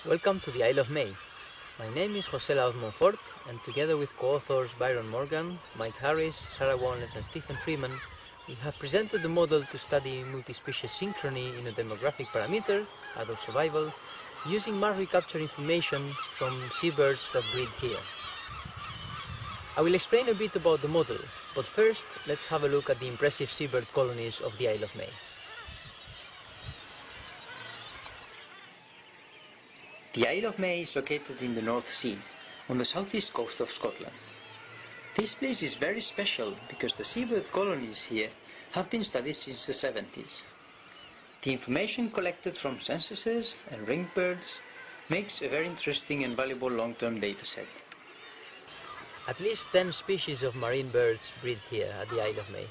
Welcome to the Isle of May. My name is José Laoz Monfort, and together with co-authors Byron Morgan, Mike Harris, Sarah Wanless and Stephen Freeman, we have presented the model to study multi-species synchrony in a demographic parameter, adult survival, using mark recapture information from seabirds that breed here. I will explain a bit about the model, but first let's have a look at the impressive seabird colonies of the Isle of May. The Isle of May is located in the North Sea, on the southeast coast of Scotland. This place is very special because the seabird colonies here have been studied since the 70s. The information collected from censuses and ringed birds makes a very interesting and valuable long-term dataset. At least 10 species of marine birds breed here at the Isle of May.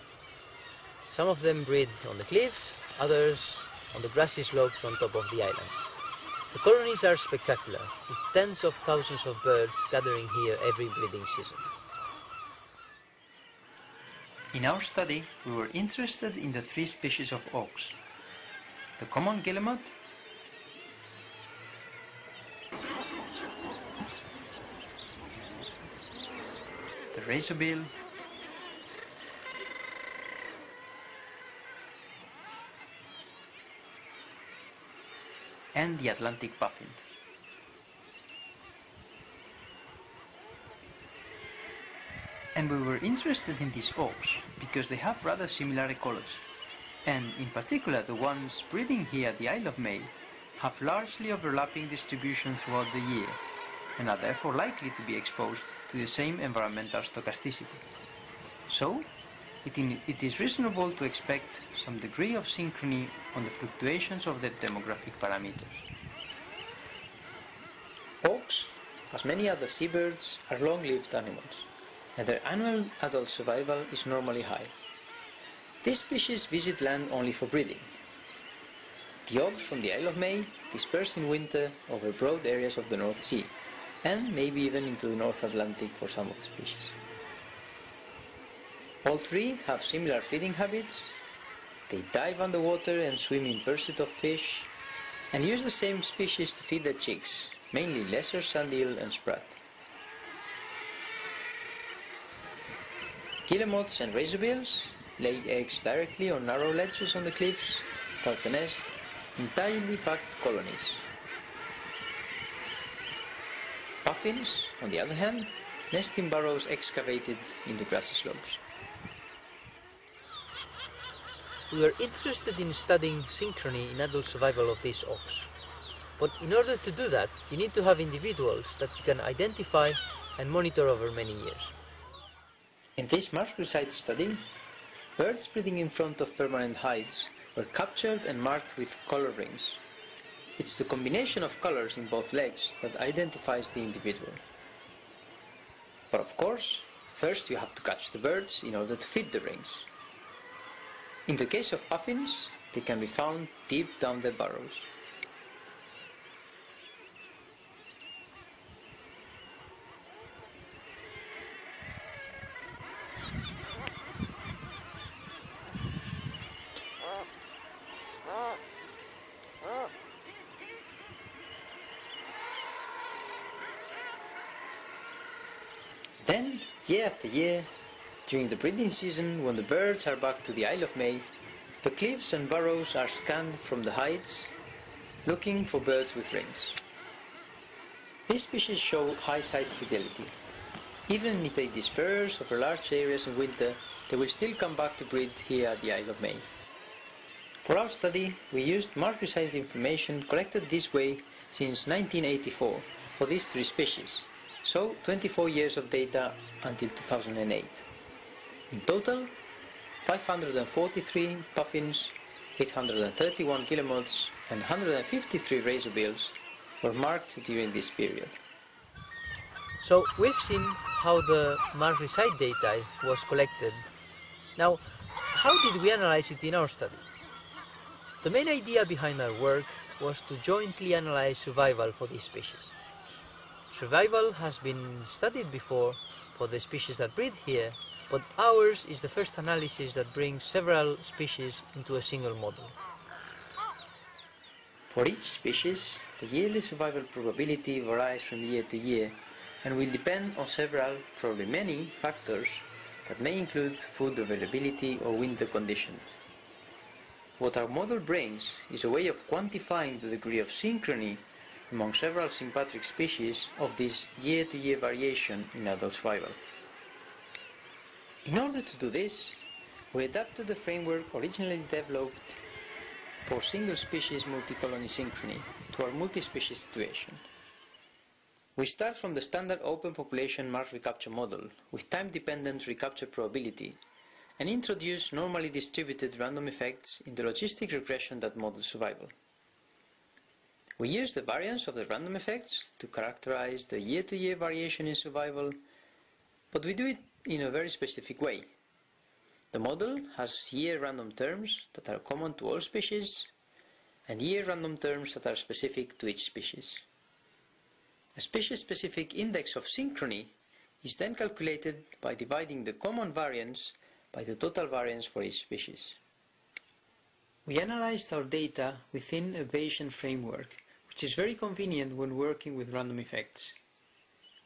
Some of them breed on the cliffs, others on the grassy slopes on top of the island. The colonies are spectacular, with tens of thousands of birds gathering here every breeding season. In our study, we were interested in the three species of auks: the common guillemot, the razorbill, and the Atlantic puffin. And we were interested in these auks because they have rather similar ecology, and in particular the ones breeding here at the Isle of May have largely overlapping distribution throughout the year and are therefore likely to be exposed to the same environmental stochasticity. So, it is reasonable to expect some degree of synchrony on the fluctuations of their demographic parameters. Auks, as many other seabirds, are long-lived animals, and their annual adult survival is normally high. These species visit land only for breeding. The auks from the Isle of May disperse in winter over broad areas of the North Sea, and maybe even into the North Atlantic for some of the species. All three have similar feeding habits. They dive underwater and swim in pursuit of fish, and use the same species to feed their chicks, mainly lesser sand eel and sprat. Guillemots and razorbills lay eggs directly on narrow ledges on the cliffs without a nest in tightly packed colonies. Puffins, on the other hand, nest in burrows excavated in the grassy slopes. We were interested in studying synchrony in adult survival of these auks. But in order to do that, you need to have individuals that you can identify and monitor over many years. In this mark-recite study, birds breeding in front of permanent hides were captured and marked with color rings. It's the combination of colors in both legs that identifies the individual. But of course, first you have to catch the birds in order to feed the rings. In the case of puffins, they can be found deep down their burrows. Then, year after year, during the breeding season, when the birds are back to the Isle of May, the cliffs and burrows are scanned from the hides, looking for birds with rings. These species show high site fidelity. Even if they disperse over large areas in winter, they will still come back to breed here at the Isle of May. For our study, we used mark-recite information collected this way since 1984 for these three species, so 24 years of data until 2008. In total, 543 puffins, 831 guillemots and 153 razorbills were marked during this period. So we've seen how the mark-recite data was collected. Now, how did we analyze it in our study? The main idea behind our work was to jointly analyze survival for these species. Survival has been studied before for the species that breed here, but ours is the first analysis that brings several species into a single model. For each species, the yearly survival probability varies from year to year and will depend on several, probably many, factors that may include food availability or winter conditions. What our model brings is a way of quantifying the degree of synchrony among several sympatric species of this year-to-year variation in adult survival. In order to do this, we adapted the framework originally developed for single-species multi-colony synchrony to our multi-species situation. We start from the standard open population mark recapture model with time-dependent recapture probability and introduce normally distributed random effects in the logistic regression that models survival. We use the variance of the random effects to characterize the year-to-year variation in survival, but we do it in a very specific way. The model has year random terms that are common to all species and year random terms that are specific to each species. A species-specific index of synchrony is then calculated by dividing the common variance by the total variance for each species. We analyzed our data within a Bayesian framework, which is very convenient when working with random effects.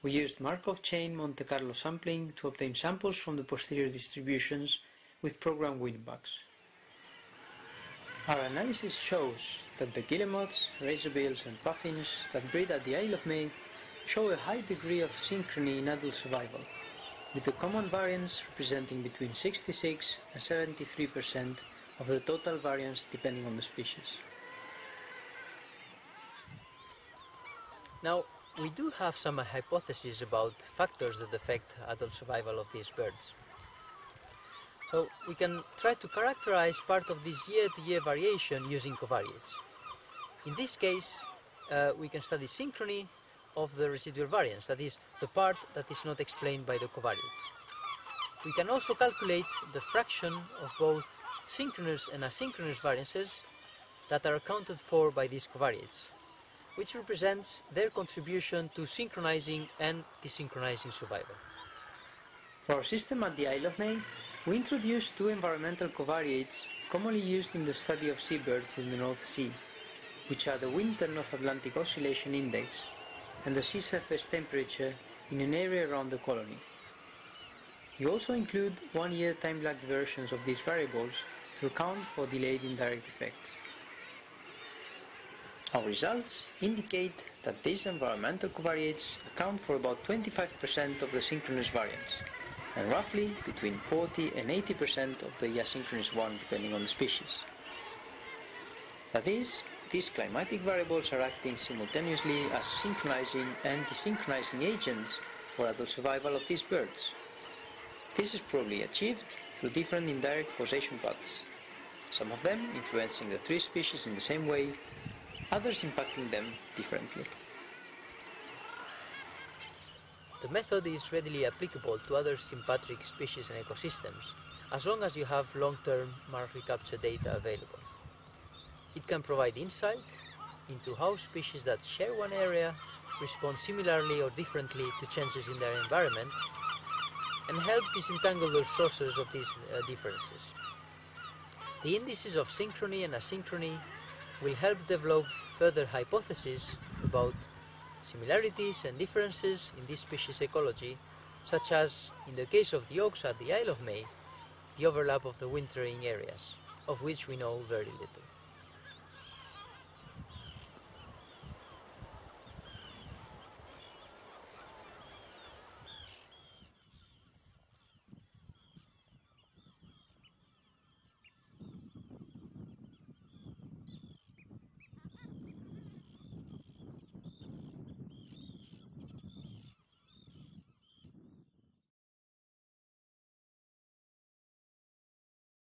We used Markov chain Monte Carlo sampling to obtain samples from the posterior distributions with program winbacks. Our analysis shows that the guillemots, razorbills and puffins that breed at the Isle of May show a high degree of synchrony in adult survival, with the common variance representing between 66 and 73% of the total variance depending on the species. Now, we do have some hypotheses about factors that affect adult survival of these birds. So we can try to characterize part of this year-to-year variation using covariates. In this case, we can study synchrony of the residual variance, that is, the part that is not explained by the covariates. We can also calculate the fraction of both synchronous and asynchronous variances that are accounted for by these covariates, which represents their contribution to synchronizing and desynchronizing survival. For our system at the Isle of May, we introduced two environmental covariates commonly used in the study of seabirds in the North Sea, which are the Winter North Atlantic Oscillation Index and the sea surface temperature in an area around the colony. We also include one-year time-lagged versions of these variables to account for delayed indirect effects. Our results indicate that these environmental covariates account for about 25% of the synchronous variance, and roughly between 40 and 80% of the asynchronous one depending on the species. That is, these climatic variables are acting simultaneously as synchronizing and desynchronizing agents for adult survival of these birds. This is probably achieved through different indirect causation paths, some of them influencing the three species in the same way, others impacting them differently. The method is readily applicable to other sympatric species and ecosystems, as long as you have long-term mark recapture data available. It can provide insight into how species that share one area respond similarly or differently to changes in their environment, and help disentangle the sources of these differences. The indices of synchrony and asynchrony will help develop further hypotheses about similarities and differences in this species ecology, such as, in the case of the auks at the Isle of May, the overlap of the wintering areas, of which we know very little.